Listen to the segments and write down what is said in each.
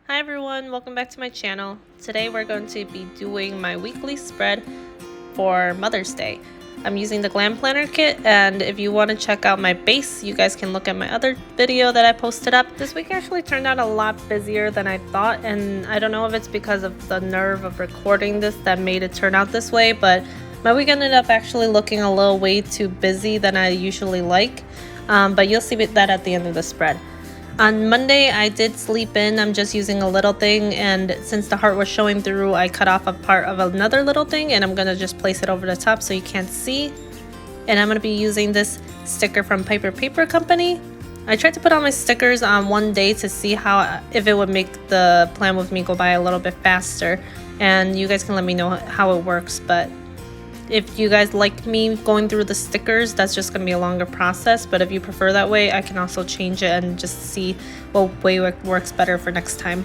Hi everyone, welcome back to my channel. Today we're going to be doing my weekly spread for Mother's Day. I'm using the GlamPlanner kit, and if you want to check out my base, you guys can look at my other video that I posted up. This week actually turned out a lot busier than I thought, and I don't know if it's because of the nerve of recording this that made it turn out this way, but my week ended up actually looking a little way too busy than I usually like, but you'll see that at the end of the spread. On Monday, I did sleep in. I'm just using a little thing, and since the heart was showing through, I cut off a part of another little thing, and I'm going to just place it over the top so you can't see. And I'm going to be using this sticker from Paper Company. I tried to put all my stickers on one day to see if it would make the plan with me go by a little bit faster, and you guys can let me know how it works. But if you guys like me going through the stickers, that's just going to be a longer process. But if you prefer that way, I can also change it and just see what way works better for next time.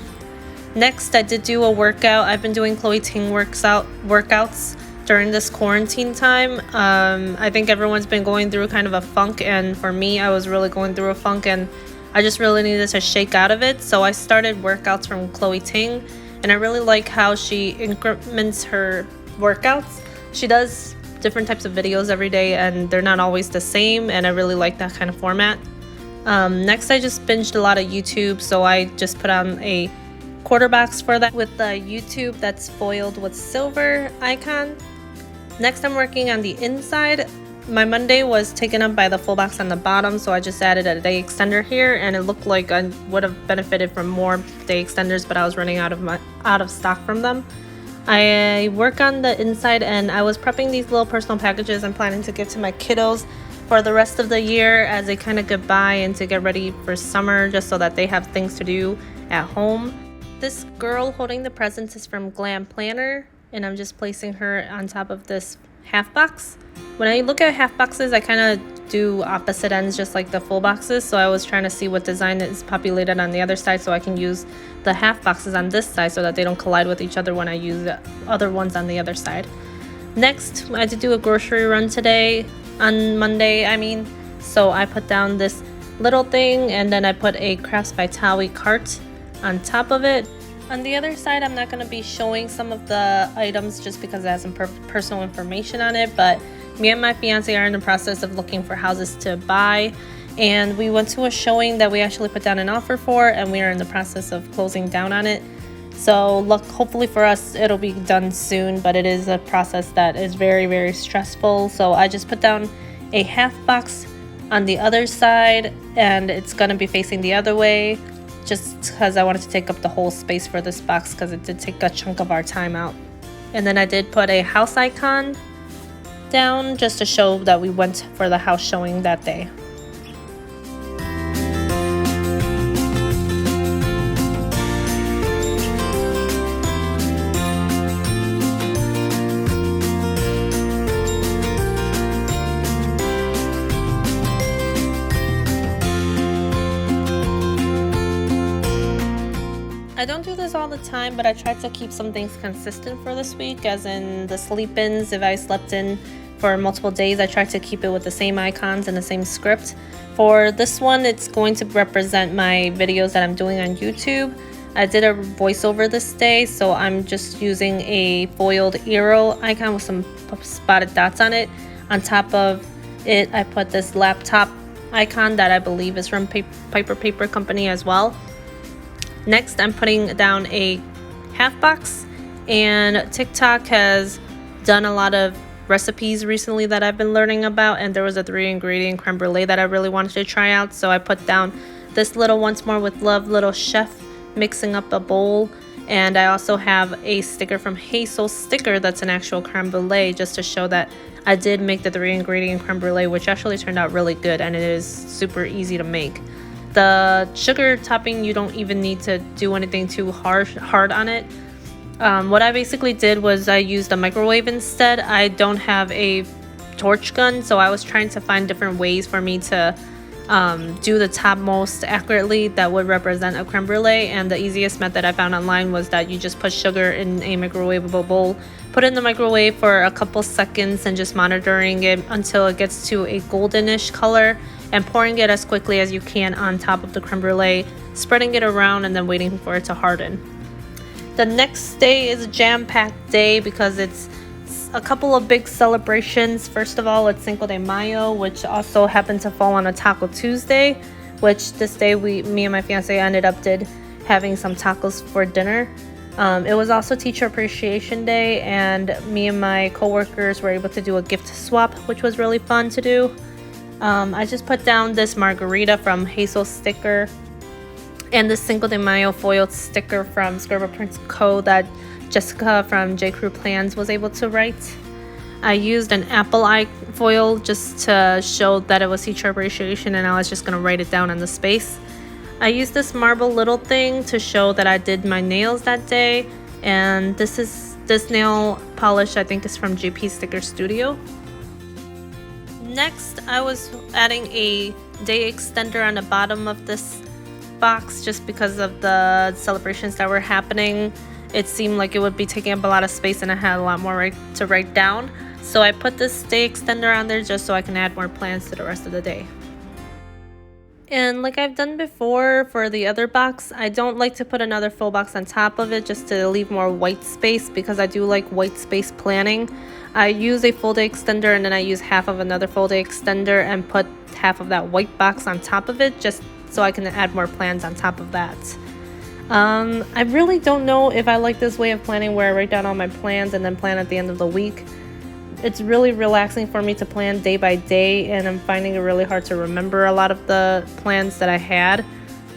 Next, I did do a workout. I've been doing Chloe Ting workouts during this quarantine time. I think everyone's been going through kind of a funk, and for me, I was really going through a funk, and I just really needed to shake out of it. So I started workouts from Chloe Ting, and I really like how she increments her workouts. She does different types of videos every day, and they're not always the same, and I really like that kind of format. Next, I just binged a lot of YouTube, so I just put on a quarter box for that with the YouTube that's foiled with silver icon. Next, I'm working on the inside. My Monday was taken up by the full box on the bottom, so I just added a day extender here, and it looked like I would have benefited from more day extenders, but I was running out of stock from them. I work on the inside, and I was prepping these little personal packages I'm planning to give to my kiddos for the rest of the year as a kind of goodbye and to get ready for summer, just so that they have things to do at home. This girl holding the presents is from GlamPlanner, and I'm just placing her on top of this half box. When I look at half boxes, I kind of do opposite ends just like the full boxes, so I was trying to see what design is populated on the other side so I can use the half boxes on this side so that they don't collide with each other when I use the other ones on the other side. Next, I did do a grocery run today, on Monday I mean, so I put down this little thing, and then I put a Crafts by Towie cart on top of it. On the other side, I'm not going to be showing some of the items just because it has some personal information on it, but me and my fiance are in the process of looking for houses to buy, and we went to a showing that we actually put down an offer for, and we are in the process of closing down on it. So hopefully for us it'll be done soon, but it is a process that is very, very stressful. So I just put down a half box on the other side, and it's going to be facing the other way, just because I wanted to take up the whole space for this box because it did take a chunk of our time out. And then I did put a house icon down just to show that we went for the house showing that day. I don't do this all the time, but I tried to keep some things consistent for this week, as in the sleep-ins. If I slept in for multiple days, I tried to keep it with the same icons and the same script. For this one, it's going to represent my videos that I'm doing on YouTube. I did a voiceover this day, so I'm just using a foiled arrow icon with some spotted dots on it. On top of it, I put this laptop icon that I believe is from Paper Company as well. Next, I'm putting down a half box, and TikTok has done a lot of recipes recently that I've been learning about, and there was a 3-ingredient creme brulee that I really wanted to try out, so I put down this little Once More with Love little chef mixing up a bowl. And I also have a sticker from StationStickers that's an actual creme brulee, just to show that I did make the 3-ingredient creme brulee, which actually turned out really good, and it is super easy to make. The sugar topping, you don't even need to do anything too hard on it. What I basically did was I used a microwave instead. I don't have a torch gun, so I was trying to find different ways for me to do the top most accurately that would represent a creme brulee, and the easiest method I found online was that you just put sugar in a microwavable bowl, put it in the microwave for a couple seconds, and just monitoring it until it gets to a goldenish color, and pouring it as quickly as you can on top of the creme brulee spreading it around and then waiting for it to harden. The next day is a jam-packed day because it's a couple of big celebrations. First of all, it's Cinco de Mayo, which also happened to fall on a Taco Tuesday, which this day me and my fiance ended up having some tacos for dinner. It was also Teacher Appreciation Day, and me and my coworkers were able to do a gift swap, which was really fun to do. I just put down this margarita from StationStickers and this Cinco de Mayo foiled sticker from Scribble Prints Co. that Jessica from J Crew Plans was able to write. I used an apple eye foil just to show that it was Teacher Appreciation, and I was just going to write it down on the space. I used this marble little thing to show that I did my nails that day, and this nail polish I think is from GP Sticker Studio. Next, I was adding a day extender on the bottom of this box just because of the celebrations that were happening. It seemed like it would be taking up a lot of space and I had a lot more to write down. So I put this day extender on there just so I can add more plans to the rest of the day. And like I've done before for the other box, I don't like to put another full box on top of it just to leave more white space because I do like white space planning. I use a full day extender and then I use half of another full day extender and put half of that white box on top of it just so I can add more plans on top of that. I really don't know if I like this way of planning where I write down all my plans and then plan at the end of the week. It's really relaxing for me to plan day by day, and I'm finding it really hard to remember a lot of the plans that I had,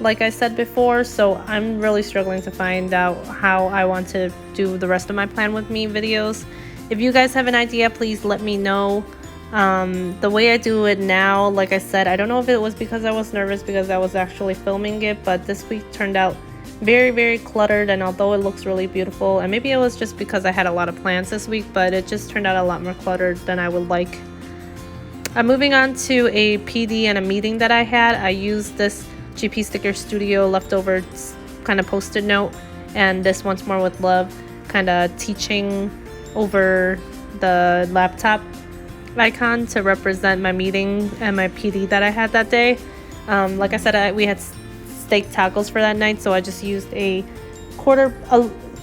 like I said before, so I'm really struggling to find out how I want to do the rest of my Plan With Me videos. If you guys have an idea, please let me know. The way I do it now, like I said, I don't know if it was because I was nervous because I was actually filming it, but this week turned out very, very cluttered, and although it looks really beautiful, and maybe it was just because I had a lot of plans this week, but it just turned out a lot more cluttered than I would like. I'm moving on to a PD and a meeting that I had. I used this GP Sticker Studio leftover kind of post-it note and this Once More With Love kind of teaching over the laptop icon to represent my meeting and my PD that I had that day. Like I said, we had steak tacos for that night, so I just used a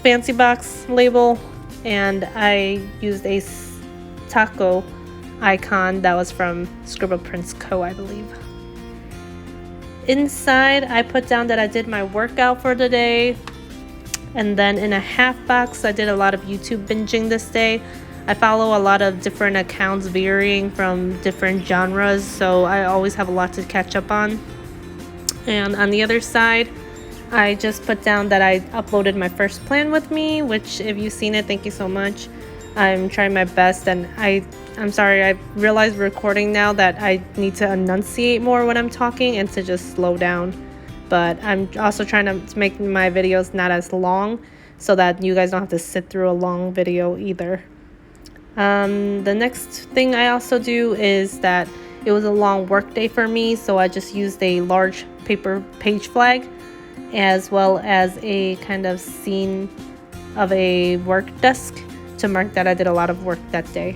fancy box label, and I used a taco icon that was from Scribble Prints Co., I believe. Inside, I put down that I did my workout for the day, and then in a half box, I did a lot of YouTube binging this day. I follow a lot of different accounts varying from different genres, so I always have a lot to catch up on. And on the other side, I just put down that I uploaded my first Plan With Me, which if you've seen it, thank you so much. I'm trying my best, and I'm sorry, I realized recording now that I need to enunciate more when I'm talking and to just slow down. But I'm also trying to make my videos not as long so that you guys don't have to sit through a long video either. The next thing I also do is that it was a long work day for me, so I just used a large paper page flag as well as a kind of scene of a work desk to mark that I did a lot of work that day.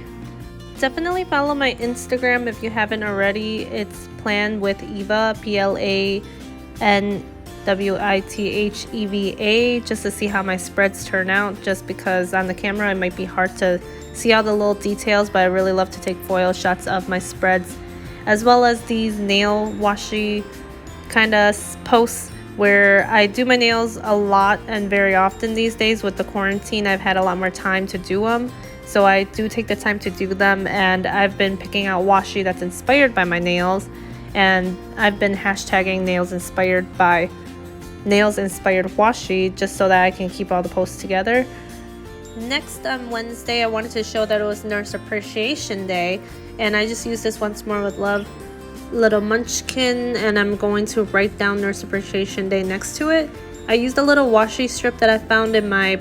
Definitely follow my Instagram if you haven't already. It's Plan With Eva, PLANWITHEVA, just to see how my spreads turn out, just because on the camera it might be hard to see all the little details, but I really love to take foil shots of my spreads, as well as these nail washi kind of posts where I do my nails a lot and very often these days. With the quarantine, I've had a lot more time to do them, so I do take the time to do them, and I've been picking out washi that's inspired by my nails, and I've been hashtagging nails inspired washi just so that I can keep all the posts together. Next, on Wednesday, I wanted to show that it was Nurse Appreciation Day, and I just used this Once More With Love little munchkin, and I'm going to write down Nurse Appreciation Day next to it. I used a little washi strip that I found in my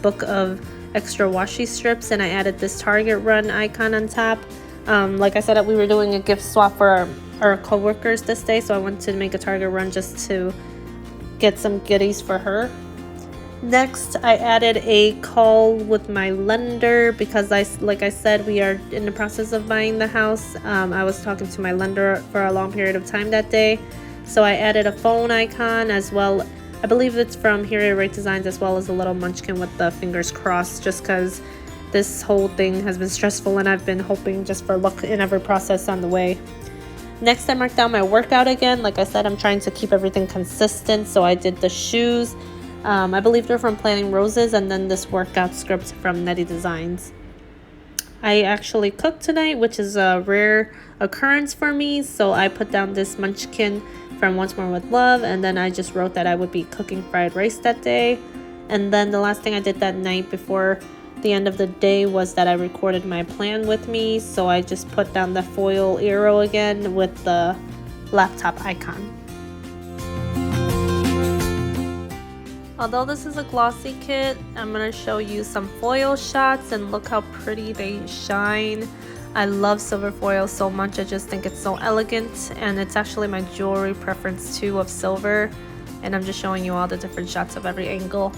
book of extra washi strips, and I added this Target Run icon on top. Like I said, we were doing a gift swap for our co-workers this day, so I wanted to make a Target Run just to get some goodies for her. Next, I added a call with my lender because like I said, we are in the process of buying the house. I was talking to my lender for a long period of time that day, So I added a phone icon as well. I believe it's from Here I Write Designs, as well as a little munchkin with the fingers crossed, just because this whole thing has been stressful and I've been hoping just for luck in every process on the way. Next, I marked down my workout again. Like I said, I'm trying to keep everything consistent, so I did the shoes. I believe they're from Planning Roses, and then this workout script from Netty Designs. I actually cooked tonight, which is a rare occurrence for me, so I put down this munchkin from Once More With Love, and then I just wrote that I would be cooking fried rice that day. And then the last thing I did that night before the end of the day was that I recorded my plan with me, so I just put down the foil arrow again with the laptop icon. Although this is a glossy kit, I'm going to show you some foil shots, and look how pretty they shine. I love silver foil so much. I just think it's so elegant, and it's actually my jewelry preference too, of silver. And I'm just showing you all the different shots of every angle.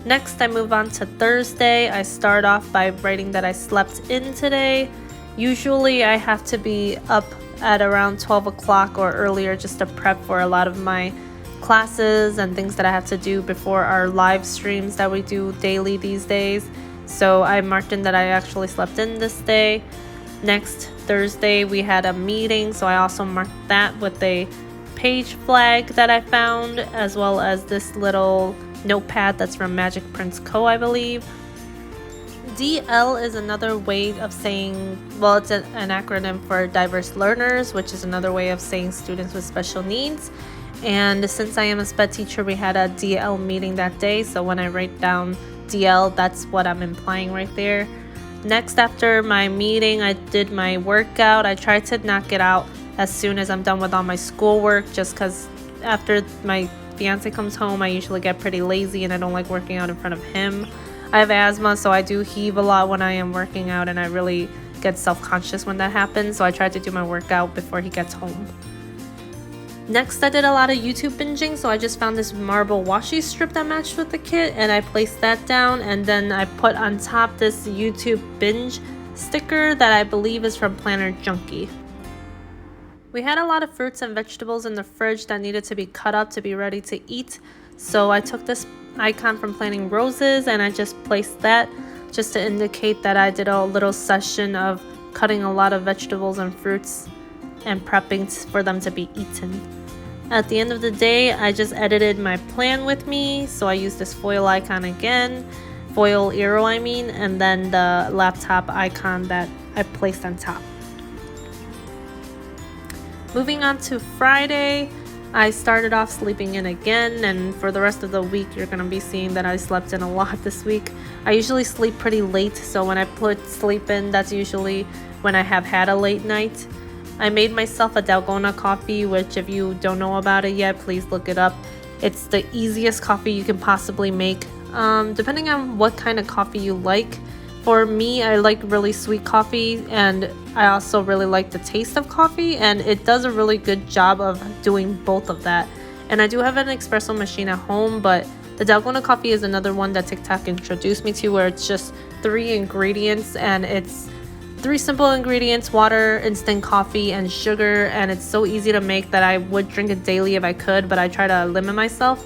Next, I move on to Thursday. I start off by writing that I slept in today. Usually I have to be up at around 12 o'clock or earlier just to prep for a lot of my classes and things that I have to do before our live streams that we do daily these days. So I marked in that I actually slept in this day. Next, Thursday, we had a meeting, so I also marked that with a page flag that I found, as well as this little notepad that's from Magic Prince Co., I believe. DL is another way of saying, well, it's an acronym for diverse learners, which is another way of saying students with special needs. And since I am a SPED teacher, we had a DL meeting that day, so when I write down DL, that's what I'm implying right there. Next, after my meeting, I did my workout. I tried to knock it out as soon as I'm done with all my schoolwork, just because after my fiance comes home, I usually get pretty lazy and I don't like working out in front of him. I have asthma, so I do heave a lot when I am working out, and I really get self-conscious when that happens, so I tried to do my workout before he gets home. Next, I did a lot of YouTube binging, so I just found this marble washi strip that matched with the kit, and I placed that down, and then I put on top this YouTube binge sticker that I believe is from Planner Junkie. We had a lot of fruits and vegetables in the fridge that needed to be cut up to be ready to eat, so I took this icon from Planning Roses and I just placed that just to indicate that I did a little session of cutting a lot of vegetables and fruits and prepping for them to be eaten. At the end of the day, I just edited my plan with me, so I used this foil icon again, foil arrow I mean, and then the laptop icon that I placed on top. Moving on to Friday, I started off sleeping in again, and for the rest of the week you're going to be seeing that I slept in a lot this week. I usually sleep pretty late, so when I put sleep in, that's usually when I have had a late night. I made myself a Dalgona coffee, which if you don't know about it yet, please look it up. It's the easiest coffee you can possibly make, depending on what kind of coffee you like. For me, I like really sweet coffee, and I also really like the taste of coffee, and it does a really good job of doing both of that. And I do have an espresso machine at home, but the Dalgona coffee is another one that TikTok introduced me to, where it's just 3 ingredients, and it's 3 simple ingredients: water, instant coffee, and sugar, and it's so easy to make that I would drink it daily if I could, but I try to limit myself.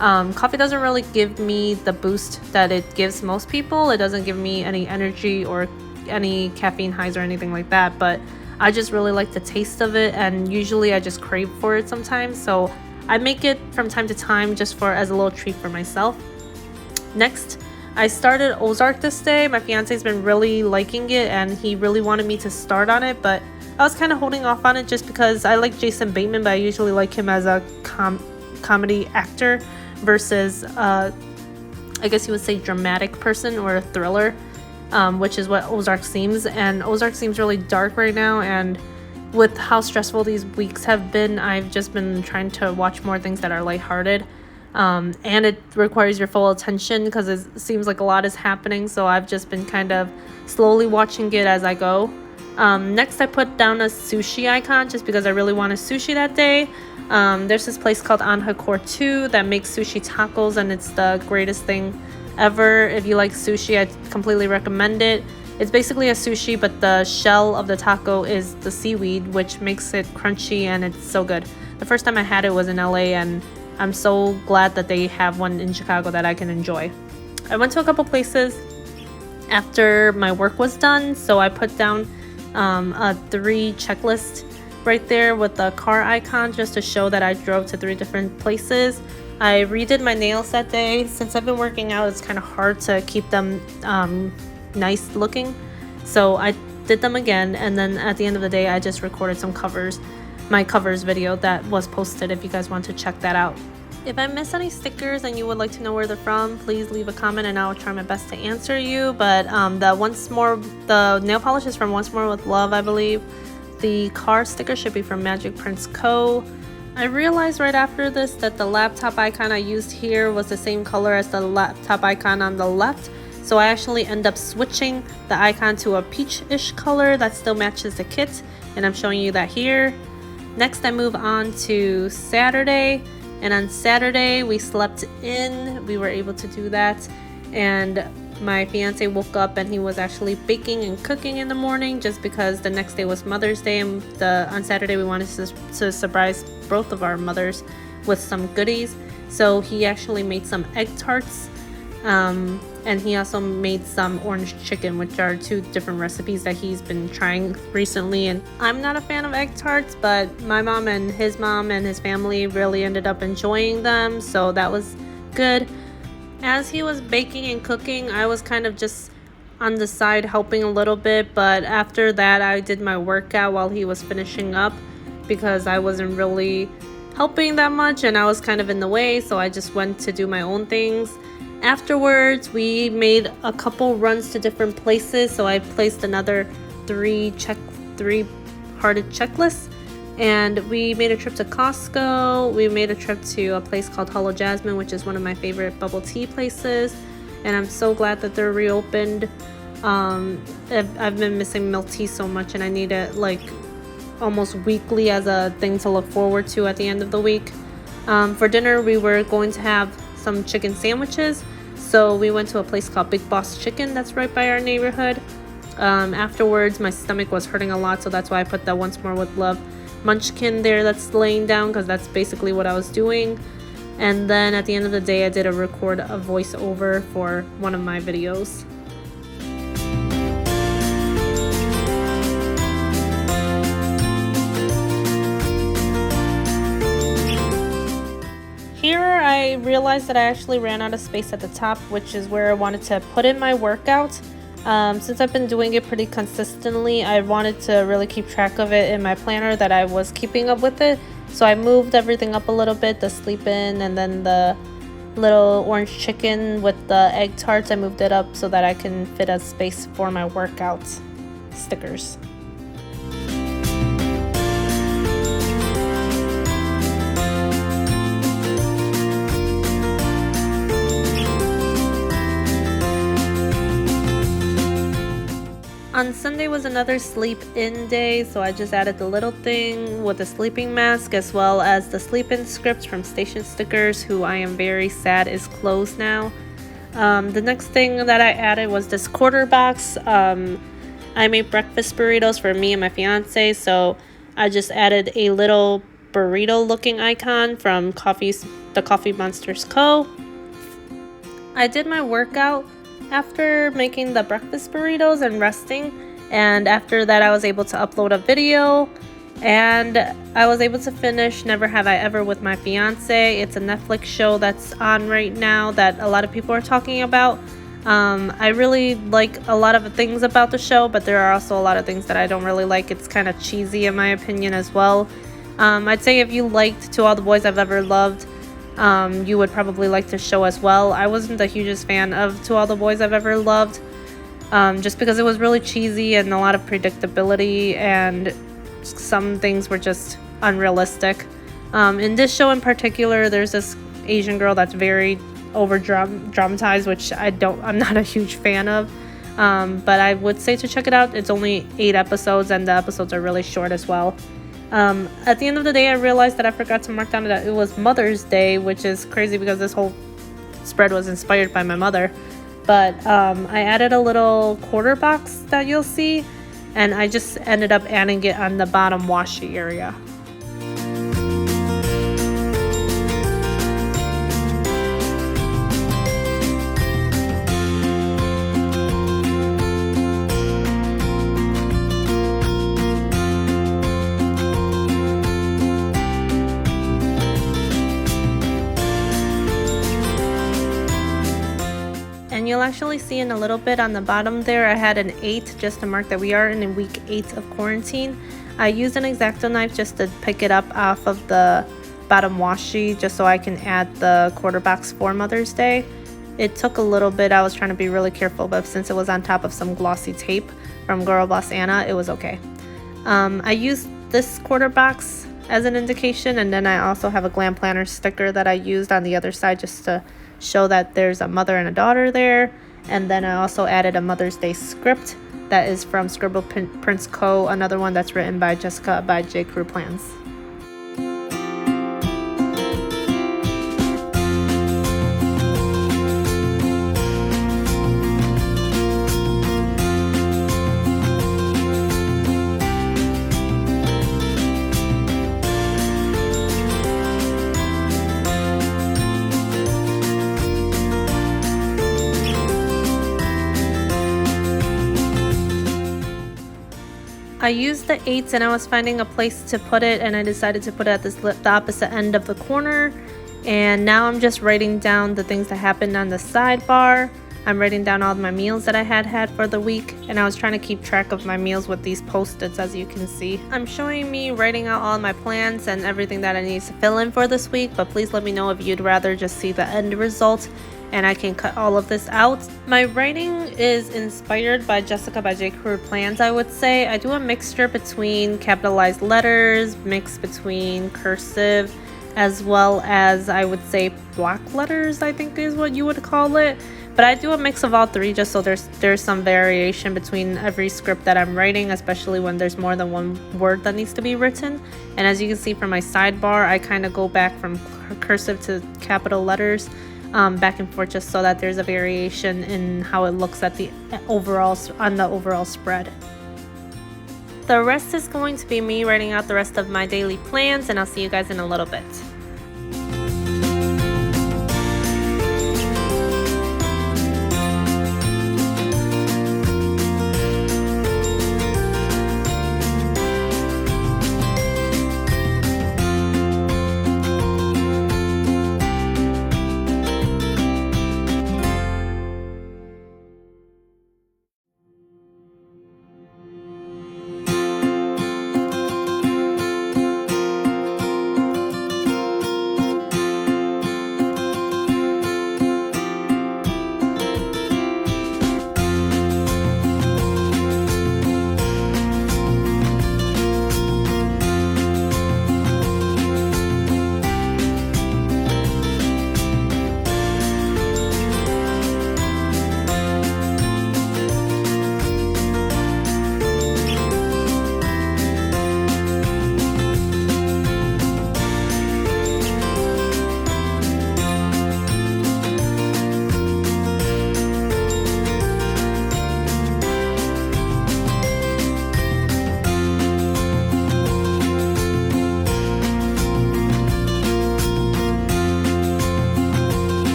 Coffee doesn't really give me the boost that it gives most people. It doesn't give me any energy or any caffeine highs or anything like that, but I just really like the taste of it, and usually I just crave for it sometimes, so I make it from time to time just as a little treat for myself. Next, I started Ozark this day. My fiance's been really liking it, and he really wanted me to start on it, but I was kind of holding off on it just because I like Jason Bateman, but I usually like him as a comedy actor versus I guess you would say dramatic person or a thriller, which is what Ozark seems, and Ozark seems really dark right now, and with how stressful these weeks have been, I've just been trying to watch more things that are lighthearted, and it requires your full attention because it seems like a lot is happening, so I've just been kind of slowly watching it as I go. Next, I put down a sushi icon just because I really wanted sushi that day. There's this place called Anhakor 2 that makes sushi tacos, and it's the greatest thing ever. If you like sushi, I completely recommend it. It's basically a sushi, but the shell of the taco is the seaweed, which makes it crunchy, and it's so good. The first time I had it was in LA, and I'm so glad that they have one in Chicago that I can enjoy. I went to a couple places after my work was done, so I put down a 3 checklist right there with the car icon just to show that I drove to 3 different places. I redid my nails that day. Since I've been working out, it's kind of hard to keep them nice looking, so I did them again, and then at the end of the day I just recorded some covers, my covers video that was posted if you guys want to check that out. If I miss any stickers and you would like to know where they're from, please leave a comment and I will try my best to answer you. But the nail polish is from Once More with Love, I believe. The car sticker should be from Magic Prints Co. I realized right after this that the laptop icon I used here was the same color as the laptop icon on the left. So I actually end up switching the icon to a peach-ish color that still matches the kit. And I'm showing you that here. Next I move on to Saturday. And on Saturday we slept in. We were able to do that. And my fiance woke up and he was actually baking and cooking in the morning just because the next day was Mother's Day, and on Saturday we wanted to surprise both of our mothers with some goodies. So he actually made some egg tarts, and he also made some orange chicken, which are 2 different recipes that he's been trying recently. And I'm not a fan of egg tarts, but my mom and his family really ended up enjoying them, so that was good. As he was baking and cooking, I was kind of just on the side helping a little bit, but after that I did my workout while he was finishing up because I wasn't really helping that much and I was kind of in the way, so I just went to do my own things. Afterwards, we made a couple runs to different places, so I placed another 3 hearted checklists. And we made a trip to Costco. We made a trip to a place called Hollow Jasmine, which is one of my favorite bubble tea places. And I'm so glad that they're reopened. I've been missing milk tea so much, and I need it like almost weekly as a thing to look forward to at the end of the week. For dinner, we were going to have some chicken sandwiches. So we went to a place called Big Boss Chicken that's right by our neighborhood. Afterwards, my stomach was hurting a lot, so that's why I put that Once More with Love munchkin there that's laying down, because that's basically what I was doing. And then at the end of the day I did record a voiceover for one of my videos. Here I realized that I actually ran out of space at the top, which is where I wanted to put in my workout. Since I've been doing it pretty consistently, I wanted to really keep track of it in my planner that I was keeping up with it. So I moved everything up a little bit, the sleep in and then the little orange chicken with the egg tarts. I moved it up so that I can fit a space for my workout stickers. On Sunday was another sleep-in day, so I just added the little thing with the sleeping mask as well as the sleep-in script from StationStickers, who I am very sad is closed now. The next thing that I added was this quarter box. I made breakfast burritos for me and my fiance, so I just added a little burrito-looking icon from the Coffee Monsters Co. I did my workout after making the breakfast burritos and resting, and after that I was able to upload a video, and I was able to finish Never Have I Ever with my fiance. It's a Netflix show that's on right now that a lot of people are talking about. I really like a lot of things about the show, but there are also a lot of things that I don't really like. It's kind of cheesy in my opinion as well. I'd say if you liked To All the Boys I've Ever Loved, you would probably like the show as well. I wasn't the hugest fan of To All the Boys I've Ever Loved, just because it was really cheesy and a lot of predictability, and some things were just unrealistic. In this show in particular, there's this Asian girl that's very over dramatized, which I'm not a huge fan of, but I would say to check it out. It's only 8 episodes and the episodes are really short as well. At the end of the day, I realized that I forgot to mark down that it was Mother's Day, which is crazy because this whole spread was inspired by my mother. But I added a little quarter box that you'll see, and I just ended up adding it on the bottom washi area. And you'll actually see in a little bit on the bottom there, I had an 8 just to mark that we are in week 8 of quarantine. I used an X-Acto knife just to pick it up off of the bottom washi just so I can add the quarter box for Mother's Day. It took a little bit. I was trying to be really careful, but since it was on top of some glossy tape from Girl Boss Anna, it was okay. I used this quarter box as an indication, and then I also have a GlamPlanner sticker that I used on the other side just to show that there's a mother and a daughter there. And then I also added a Mother's Day script that is from Scribble Prints Co., another one that's written by Jessica by J. Crew Plans. I used the 8s and I was finding a place to put it, and I decided to put it at the opposite end of the corner. And now I'm just writing down the things that happened on the sidebar. I'm writing down all of my meals that I had for the week, and I was trying to keep track of my meals with these post-its, as you can see. I'm showing me writing out all my plans and everything that I need to fill in for this week, but please let me know if you'd rather just see the end result and I can cut all of this out. My writing is inspired by Jessica by J. Crew Plans, I would say. I do a mixture between capitalized letters, mixed between cursive, as well as, I would say, block letters, I think is what you would call it. But I do a mix of all three just so there's some variation between every script that I'm writing, especially when there's more than one word that needs to be written. And as you can see from my sidebar, I kind of go back from cursive to capital letters, back and forth, just so that there's a variation in how it looks at the overall spread. The rest is going to be me writing out the rest of my daily plans, and I'll see you guys in a little bit.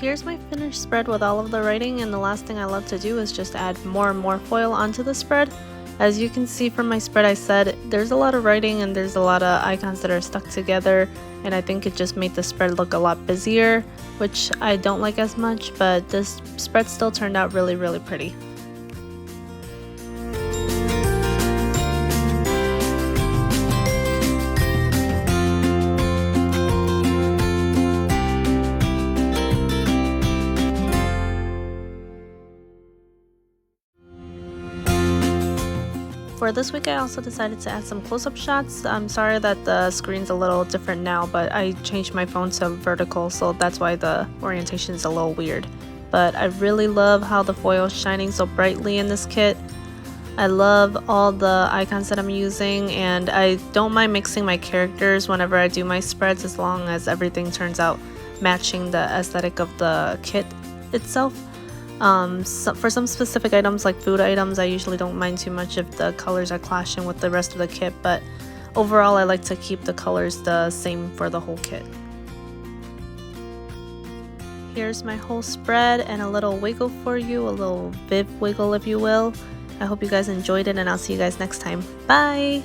here's my finished spread with all of the writing, and the last thing I love to do is just add more and more foil onto the spread. As you can see from my spread, I said there's a lot of writing and there's a lot of icons that are stuck together, and I think it just made the spread look a lot busier, which I don't like as much, but this spread still turned out really, really pretty. For this week, I also decided to add some close-up shots. I'm sorry that the screen's a little different now, but I changed my phone to vertical, so that's why the orientation is a little weird. But I really love how the foil is shining so brightly in this kit. I love all the icons that I'm using, and I don't mind mixing my characters whenever I do my spreads, as long as everything turns out matching the aesthetic of the kit itself. So for some specific items like food items, I usually don't mind too much if the colors are clashing with the rest of the kit, but overall I like to keep the colors the same for the whole kit. Here's my whole spread and a little wiggle for you, a little bib wiggle if you will. I hope you guys enjoyed it, and I'll see you guys next time. Bye!